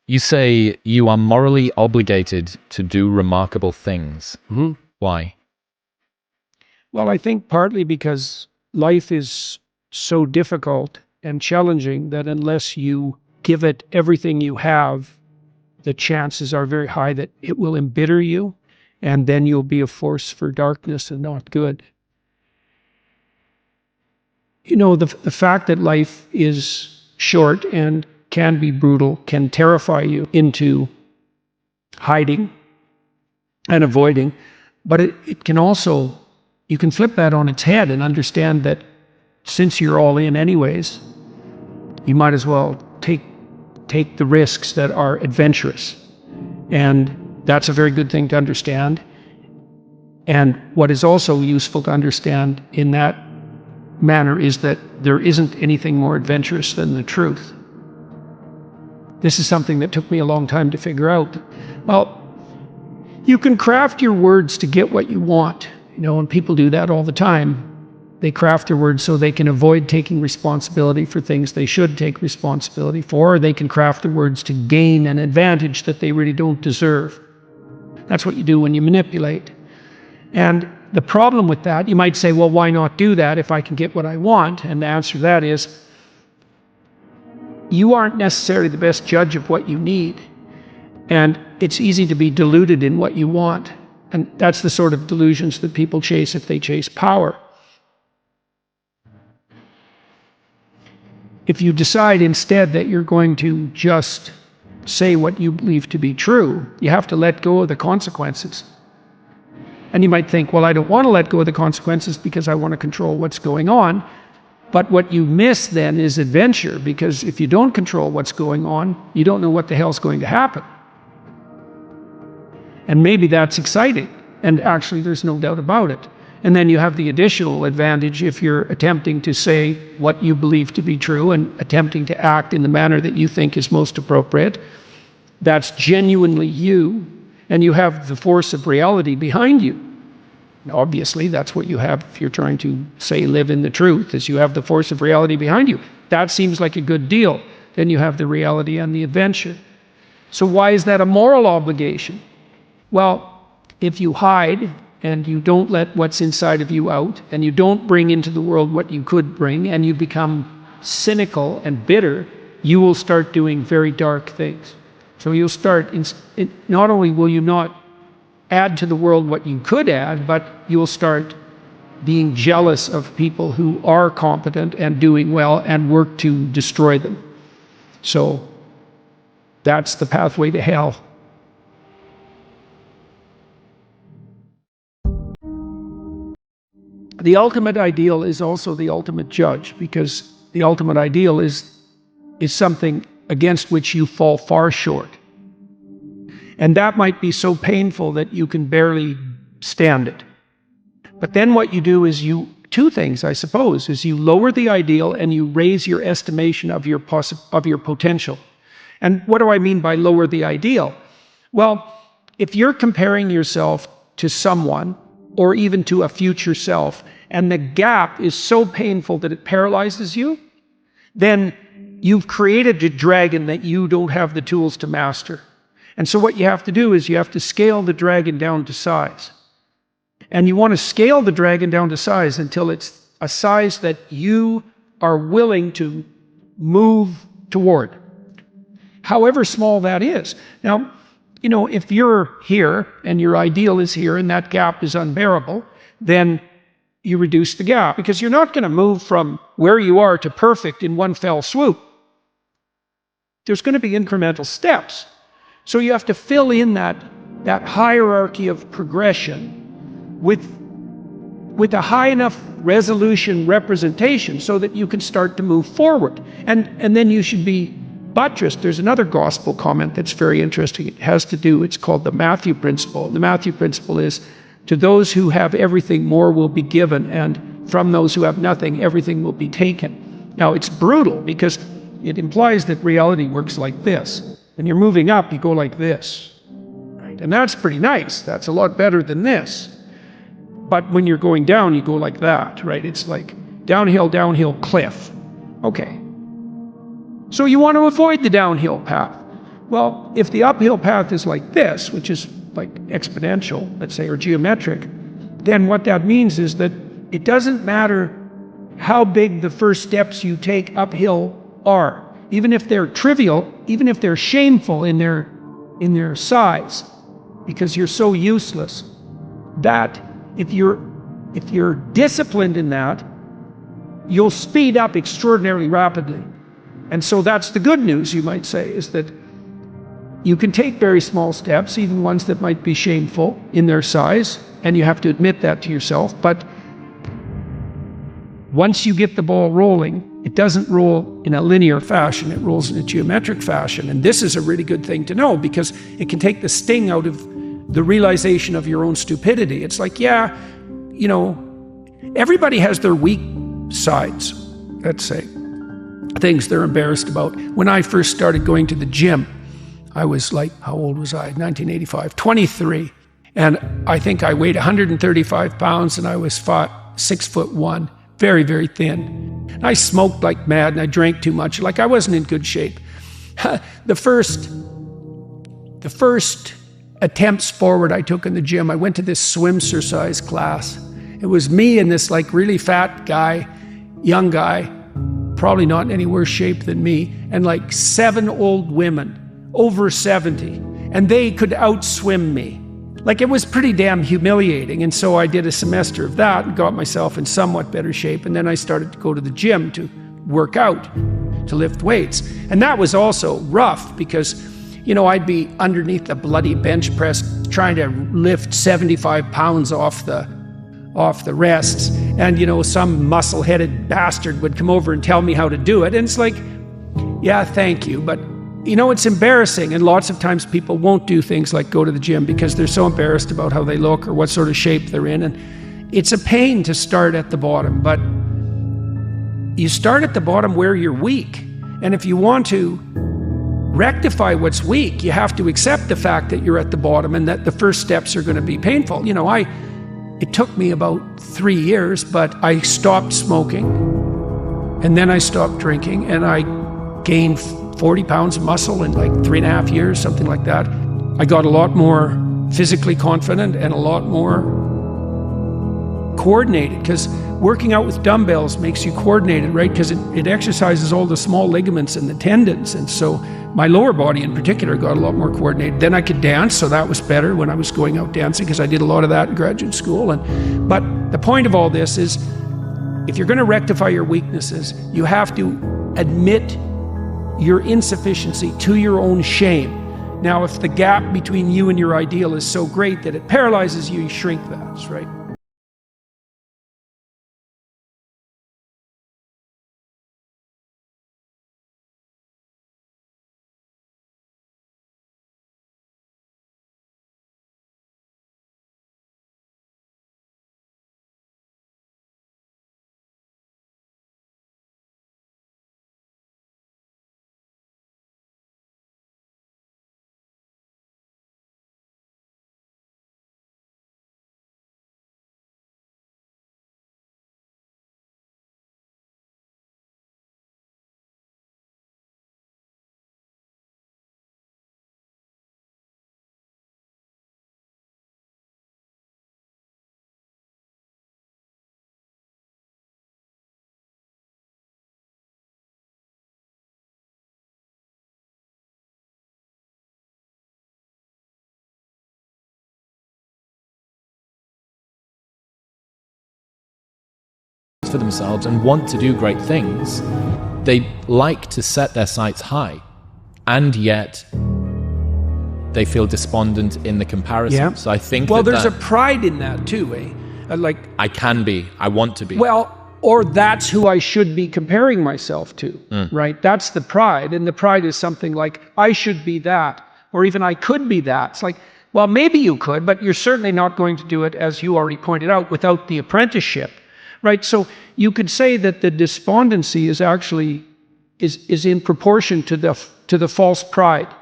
You say you are morally obligated to do remarkable things. Why? Well, I think partly because life is so difficult and challenging that unless you give it everything you have, the chances are very high that it will embitter you, and then you'll be a force for darkness and not good. You know, the fact that life is short and can be brutal can terrify you into hiding and avoiding, but it can also, you can flip that on its head and understand that since you're all in anyways, you might as well take the risks that are adventurous. And that's a very good thing to understand. And what is also useful to understand in that manner is that there isn't anything more adventurous than the truth. This is something that took me a long time to figure out. Well, you can craft your words to get what you want, and people do that all the time. They craft their words so they can avoid taking responsibility for things they should take responsibility for, or they can craft their words to gain an advantage that they really don't deserve. That's what you do when you manipulate. And the problem with that, you might say, well, why not do that if I can get what I want? And the answer to that is, you aren't necessarily the best judge of what you need. And it's easy to be deluded in what you want. And that's the sort of delusions that people chase if they chase power. If you decide instead that you're going to just say what you believe to be true, you have to let go of the consequences. And you might think, well, I don't want to let go of the consequences because I want to control what's going on. But what you miss then is adventure, because if you don't control what's going on, you don't know what the hell's going to happen. And maybe that's exciting. And actually, there's no doubt about it. And then you have the additional advantage if you're attempting to say what you believe to be true and attempting to act in the manner that you think is most appropriate. That's genuinely you, and you have the force of reality behind you. Now, obviously, that's what you have if you're trying to, say, live in the truth, is you have the force of reality behind you. That seems like a good deal. Then you have the reality and the adventure. So why is that a moral obligation? Well, if you hide and you don't let what's inside of you out, and you don't bring into the world what you could bring, and you become cynical and bitter, you will start doing very dark things. So you'll start, not only will you not add to the world what you could add, but you will start being jealous of people who are competent and doing well and work to destroy them. So that's the pathway to hell. The ultimate ideal is also the ultimate judge, because the ultimate ideal is something against which you fall far short. And that might be so painful that you can barely stand it. But then what you do is two things, I suppose, is you lower the ideal and you raise your estimation of your potential. And what do I mean by lower the ideal? Well, if you're comparing yourself to someone, or even to a future self, and the gap is so painful that it paralyzes you, then you've created a dragon that you don't have the tools to master. And so what you have to do is you have to scale the dragon down to size. And you want to scale the dragon down to size until it's a size that you are willing to move toward, however small that is. Now, if you're here and your ideal is here and that gap is unbearable, then you reduce the gap, because you're not going to move from where you are to perfect in one fell swoop. There's going to be incremental steps. So you have to fill in that hierarchy of progression with a high enough resolution representation so that you can start to move forward. And then you should be buttressed. There's another gospel comment that's very interesting. It has to do, it's called the Matthew principle. The Matthew principle is, to those who have everything, more will be given, and from those who have nothing, everything will be taken. Now, it's brutal because it implies that reality works like this. When you're moving up, you go like this. Right? And that's pretty nice. That's a lot better than this. But when you're going down, you go like that, right? It's like downhill, cliff. Okay. So you want to avoid the downhill path. Well, if the uphill path is like this, which is like exponential, let's say, or geometric, then what that means is that it doesn't matter how big the first steps you take uphill are, even if they're trivial, even if they're shameful in their size, because you're so useless, that if you're disciplined in that, you'll speed up extraordinarily rapidly. And so that's the good news, you might say, is that you can take very small steps, even ones that might be shameful in their size, and you have to admit that to yourself. But once you get the ball rolling, it doesn't roll in a linear fashion, it rolls in a geometric fashion. And this is a really good thing to know, because it can take the sting out of the realization of your own stupidity. It's like, yeah, you know, everybody has their weak sides, let's say, things they're embarrassed about. When I first started going to the gym, I was like, how old was I? 1985, 23. And I think I weighed 135 pounds and I was 6'1", very, very thin. And I smoked like mad and I drank too much. Like, I wasn't in good shape. The first attempts forward I took in the gym, I went to this swim exercise class. It was me and this like really fat guy, young guy, probably not in any worse shape than me, and like 7 old women, over 70, and they could outswim me. Like, it was pretty damn humiliating. And so I did a semester of that and got myself in somewhat better shape. And then I started to go to the gym to work out, to lift weights. And that was also rough because, you know, I'd be underneath the bloody bench press trying to lift 75 pounds off the rests. And, you know, some muscle-headed bastard would come over and tell me how to do it. And it's like, yeah, thank you. But, you know, it's embarrassing. And lots of times people won't do things like go to the gym because they're so embarrassed about how they look or what sort of shape they're in. And it's a pain to start at the bottom. But you start at the bottom where you're weak. And if you want to rectify what's weak, you have to accept the fact that you're at the bottom and that the first steps are going to be painful. You know, it took me about 3 years, but I stopped smoking and then I stopped drinking and I gained 40 pounds of muscle in like 3.5 years, something like that. I got a lot more physically confident and a lot more coordinated, because working out with dumbbells makes you coordinated, right? Because it exercises all the small ligaments and the tendons. And so my lower body in particular got a lot more coordinated. Then I could dance, so that was better when I was going out dancing, because I did a lot of that in graduate school. But the point of all this is, if you're going to rectify your weaknesses, you have to admit your insufficiency to your own shame. Now, if the gap between you and your ideal is so great that it paralyzes you, you shrink that, right? For themselves and want to do great things, they like to set their sights high, and yet they feel despondent in the comparison. Yeah. So I think there's a pride in that too, like, I can be, I want to be. Well, or that's who I should be comparing myself to, right? That's the pride. And the pride is something like, I should be that, or even I could be that. It's like, well, maybe you could, but you're certainly not going to do it, as you already pointed out, without the apprenticeship. Right, so you could say that the despondency is actually is in proportion to the false pride.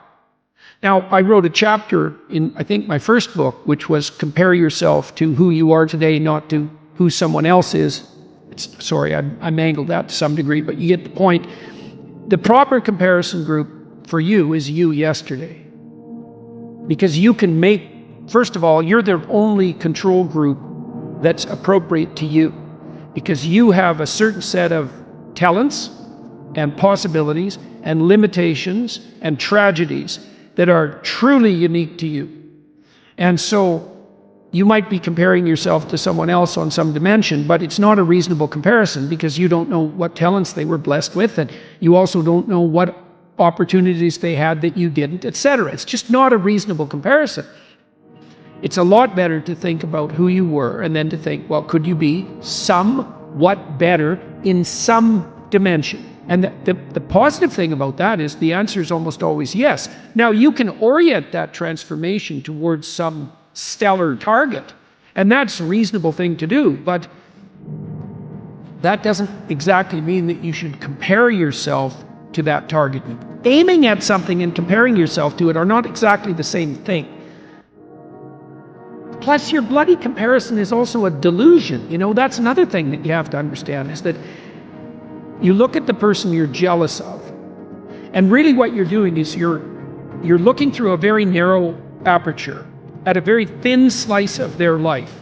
Now, I wrote a chapter in, I think, my first book, which was compare yourself to who you are today, not to who someone else is. Sorry, I mangled that to some degree, but you get the point. The proper comparison group for you is you yesterday. Because you can make, first of all, you're the only control group that's appropriate to you. Because you have a certain set of talents and possibilities and limitations and tragedies that are truly unique to you. And so you might be comparing yourself to someone else on some dimension, but it's not a reasonable comparison because you don't know what talents they were blessed with, and you also don't know what opportunities they had that you didn't, etc. It's just not a reasonable comparison. It's a lot better to think about who you were and then to think, well, could you be somewhat better in some dimension? And the positive thing about that is the answer is almost always yes. Now, you can orient that transformation towards some stellar target, and that's a reasonable thing to do, but that doesn't exactly mean that you should compare yourself to that target. Aiming at something and comparing yourself to it are not exactly the same thing. Plus, your bloody comparison is also a delusion. You know, that's another thing that you have to understand, is that you look at the person you're jealous of, and really what you're doing is you're looking through a very narrow aperture at a very thin slice of their life.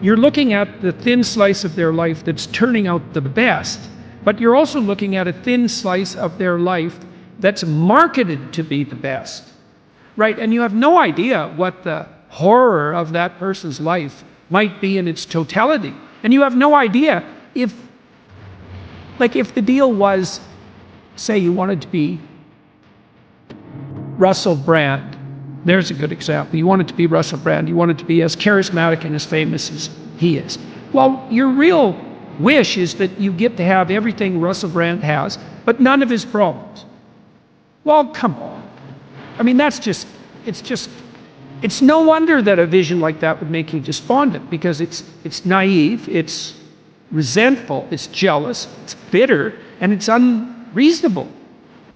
You're looking at the thin slice of their life that's turning out the best, but you're also looking at a thin slice of their life that's marketed to be the best, right? And you have no idea what the horror of that person's life might be in its totality. And you have no idea if the deal was, say you wanted to be Russell Brand. There's a good example. You wanted to be Russell Brand. You wanted to be as charismatic and as famous as he is. Well, your real wish is that you get to have everything Russell Brand has, but none of his problems. Well, come on. I mean, it's no wonder that a vision like that would make you despondent, because it's naive, it's resentful, it's jealous, it's bitter, and it's unreasonable.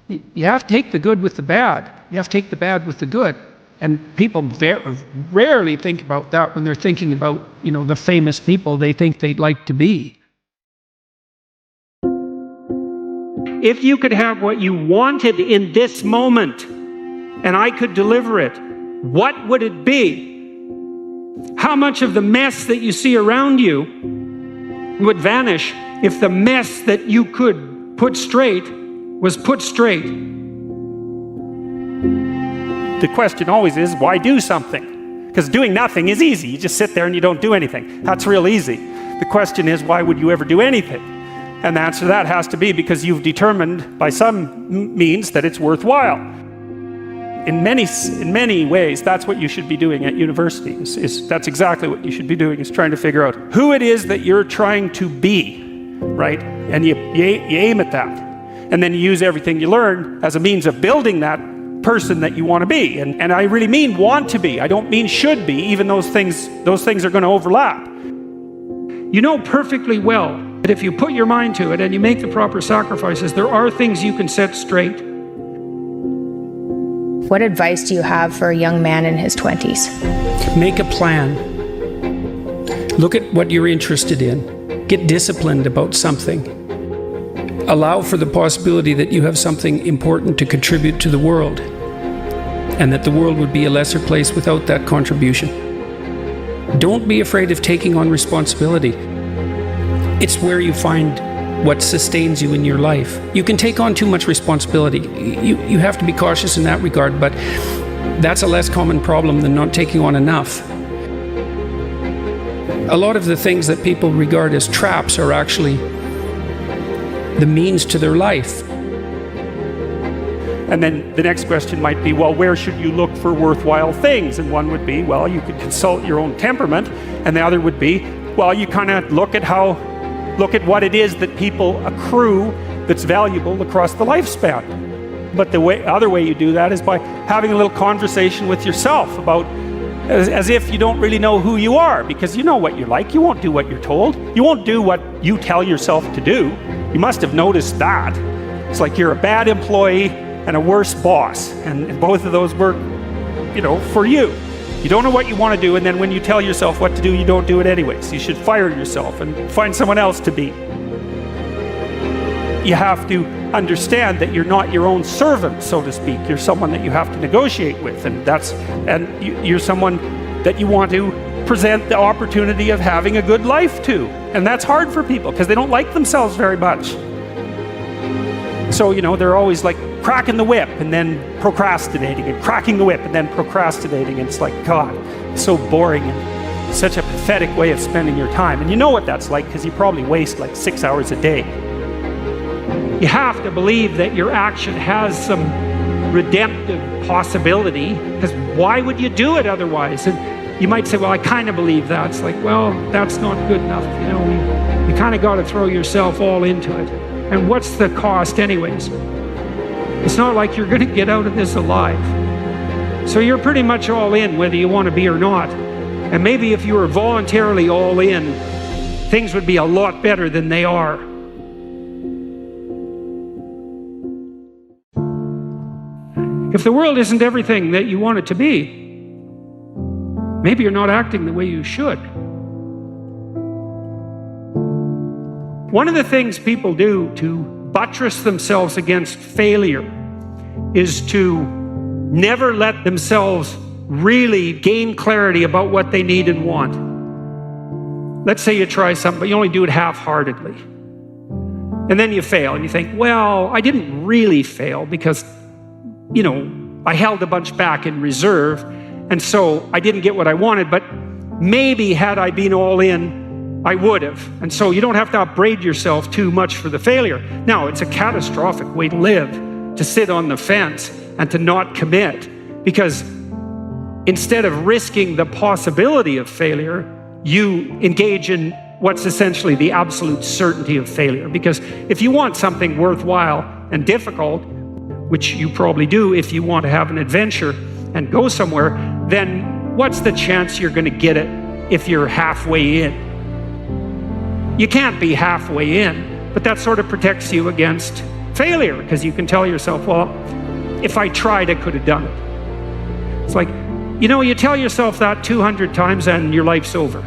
You have to take the good with the bad. You have to take the bad with the good. And people rarely think about that when they're thinking about, the famous people they think they'd like to be. If you could have what you wanted in this moment, and I could deliver it, what would it be? How much of the mess that you see around you would vanish if the mess that you could put straight was put straight? The question always is, why do something? Because doing nothing is easy. You just sit there and you don't do anything. That's real easy. The question is, why would you ever do anything? And the answer to that has to be because you've determined by some means that it's worthwhile. In many ways, that's what you should be doing at university. That's exactly what you should be doing, is trying to figure out who it is that you're trying to be, right? And you aim at that. And then you use everything you learn as a means of building that person that you want to be. And I really mean want to be. I don't mean should be, even those things are going to overlap. You know perfectly well that if you put your mind to it and you make the proper sacrifices, there are things you can set straight. What advice do you have for a young man in his 20s? Make a plan. Look at what you're interested in. Get disciplined about something. Allow for the possibility that you have something important to contribute to the world, and that the world would be a lesser place without that contribution. Don't be afraid of taking on responsibility. It's where you find what sustains you in your life. You can take on too much responsibility. You have to be cautious in that regard, but that's a less common problem than not taking on enough. A lot of the things that people regard as traps are actually the means to their life. And then the next question might be, well, where should you look for worthwhile things? And one would be, well, you could consult your own temperament. And the other would be, well, you kind of look at what it is that people accrue that's valuable across the lifespan. But the other way you do that is by having a little conversation with yourself about, as if you don't really know who you are, because you know what you're like. You won't do what you're told. You won't do what you tell yourself to do. You must have noticed that. It's like you're a bad employee and a worse boss, and both of those work, for you. You don't know what you want to do, and then when you tell yourself what to do, you don't do it anyways. You should fire yourself and find someone else to be. you have to understand that you're not your own servant, so to speak. You're someone that you have to negotiate with, and you're someone that you want to present the opportunity of having a good life to. And that's hard for people because they don't like themselves very much. So, they're always like cracking the whip and then procrastinating, and cracking the whip and then procrastinating. And it's like, God, it's so boring and such a pathetic way of spending your time. And you know what that's like because you probably waste like 6 hours a day. You have to believe that your action has some redemptive possibility, because why would you do it otherwise? And you might say, well, I kind of believe that. It's like, well, that's not good enough. You kind of got to throw yourself all into it. And what's the cost anyways? It's not like you're going to get out of this alive. So you're pretty much all in whether you want to be or not. And maybe if you were voluntarily all in, things would be a lot better than they are. If the world isn't everything that you want it to be, maybe you're not acting the way you should. One of the things people do to buttress themselves against failure is to never let themselves really gain clarity about what they need and want. Let's say you try something, but you only do it half-heartedly. And then you fail, and you think, well, I didn't really fail because, I held a bunch back in reserve, and so I didn't get what I wanted, but maybe had I been all in, I would have. And so you don't have to upbraid yourself too much for the failure. Now, it's a catastrophic way to live, to sit on the fence and to not commit, because instead of risking the possibility of failure, you engage in what's essentially the absolute certainty of failure. Because if you want something worthwhile and difficult, which you probably do if you want to have an adventure and go somewhere, then what's the chance you're going to get it if you're halfway in? You can't be halfway in, but that sort of protects you against failure, because you can tell yourself, well, if I tried, I could have done it. It's like, you tell yourself that 200 times and your life's over.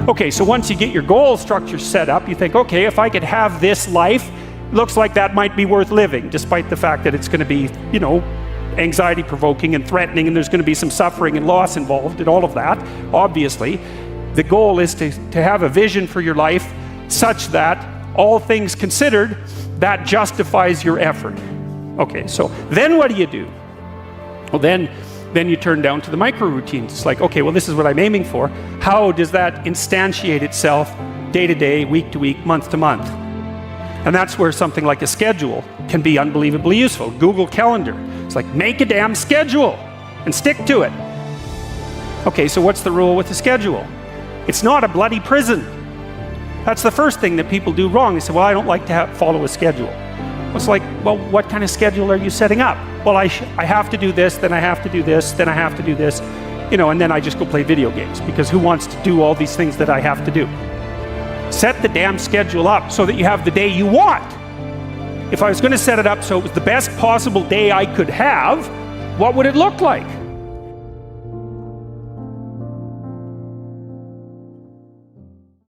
Okay, so once you get your goal structure set up, you think, okay, if I could have this life, looks like that might be worth living, despite the fact that it's going to be, anxiety provoking and threatening, and there's going to be some suffering and loss involved and all of that, obviously. The goal is to have a vision for your life such that, all things considered, that justifies your effort. Okay, so then what do? Well, then you turn down to the micro routines. It's like, okay, well, this is what I'm aiming for. How does that instantiate itself day to day, week to week, month to month? And that's where something like a schedule can be unbelievably useful. Google Calendar. It's like, make a damn schedule and stick to it. Okay, so what's the rule with the schedule? It's not a bloody prison. That's the first thing that people do wrong. They say, well, I don't like to follow a schedule. It's like, well, what kind of schedule are you setting up? Well, I have to do this, then I have to do this, then I have to do this, and then I just go play video games, because who wants to do all these things that I have to do? Set the damn schedule up so that you have the day you want. If I was going to set it up so it was the best possible day I could have, what would it look like?